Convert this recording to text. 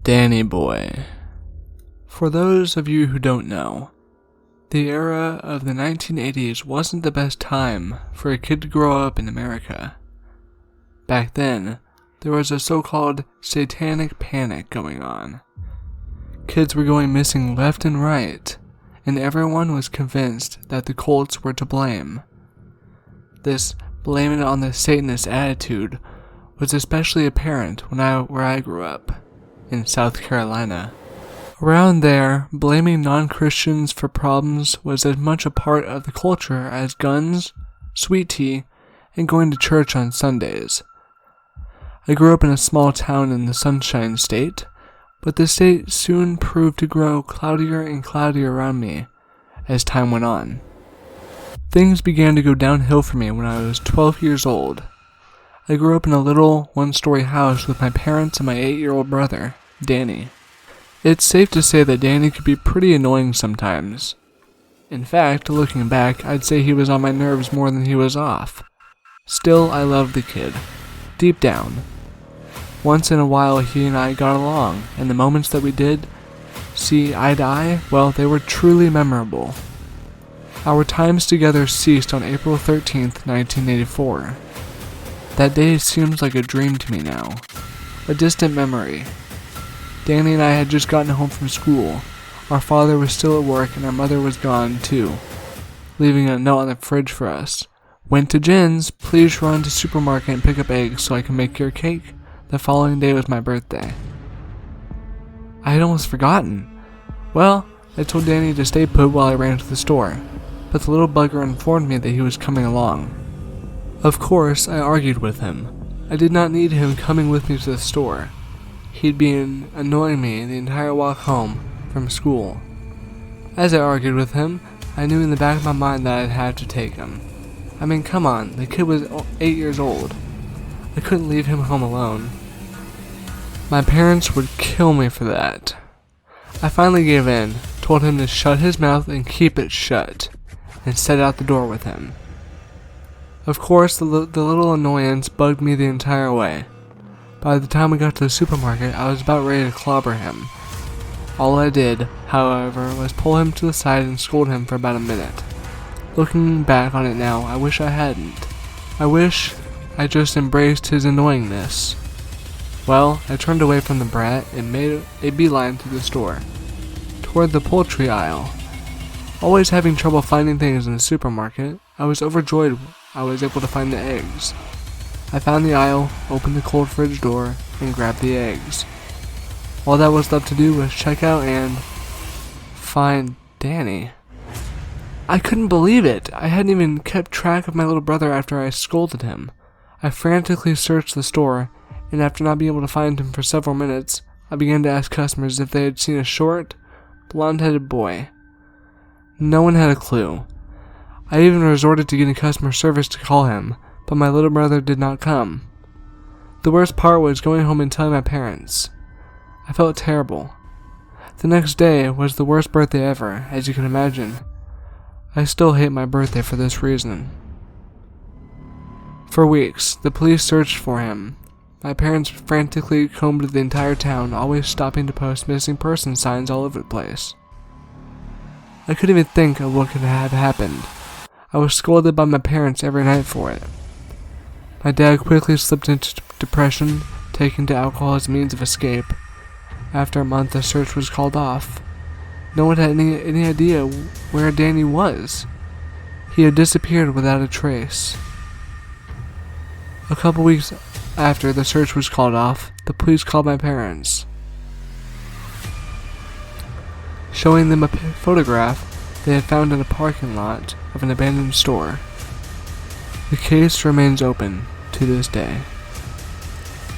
Danny Boy. For those of you who don't know, the era of the 1980s wasn't the best time for a kid to grow up in America. Back then, there was a so-called satanic panic going on. Kids were going missing left and right, and everyone was convinced that the cults were to blame. This blaming it on the Satanist attitude was especially apparent where I grew up, in South Carolina. Around there, blaming non-Christians for problems was as much a part of the culture as guns, sweet tea, and going to church on Sundays. I grew up in a small town in the Sunshine State, but the state soon proved to grow cloudier and cloudier around me as time went on. Things began to go downhill for me when I was 12 years old. I grew up in a little one-story house with my parents and my 8-year-old brother, Danny. It's safe to say that Danny could be pretty annoying sometimes. In fact, looking back, I'd say he was on my nerves more than he was off. Still, I loved the kid, deep down. Once in a while, he and I got along, and the moments that we did see eye to eye, well, they were truly memorable. Our times together ceased on April 13th, 1984. That day seems like a dream to me now, a distant memory. Danny and I had just gotten home from school. Our father was still at work and our mother was gone too, leaving a note on the fridge for us. Went to Jen's, please run to supermarket and pick up eggs so I can make your cake. The following day was my birthday. I had almost forgotten. Well, I told Danny to stay put while I ran to the store, but the little bugger informed me that he was coming along. Of course, I argued with him. I did not need him coming with me to the store. He'd been annoying me the entire walk home from school. As I argued with him, I knew in the back of my mind that I'd have to take him. I mean, come on, the kid was 8 years old. I couldn't leave him home alone. My parents would kill me for that. I finally gave in, told him to shut his mouth and keep it shut, and set out the door with him. Of course, the little annoyance bugged me the entire way. By the time we got to the supermarket, I was about ready to clobber him. All I did, however, was pull him to the side and scold him for about a minute. Looking back on it now, I wish I hadn't. I wish I just embraced his annoyingness. Well, I turned away from the brat and made a beeline to the store, toward the poultry aisle. Always having trouble finding things in the supermarket, I was overjoyed I was able to find the eggs. I found the aisle, opened the cold fridge door, and grabbed the eggs. All that was left to do was check out and find Danny. I couldn't believe it. I hadn't even kept track of my little brother after I scolded him. I frantically searched the store, and after not being able to find him for several minutes, I began to ask customers if they had seen a short, blonde-headed boy. No one had a clue. I even resorted to getting customer service to call him, but my little brother did not come. The worst part was going home and telling my parents. I felt terrible. The next day was the worst birthday ever, as you can imagine. I still hate my birthday for this reason. For weeks, the police searched for him. My parents frantically combed the entire town, always stopping to post missing person signs all over the place. I couldn't even think of what could have happened. I was scolded by my parents every night for it. My dad quickly slipped into depression, taking to alcohol as a means of escape. After a month, the search was called off. No one had any idea where Danny was. He had disappeared without a trace. A couple weeks after the search was called off, the police called my parents, showing them a photograph they had found in a parking lot of an abandoned store. The case remains open to this day.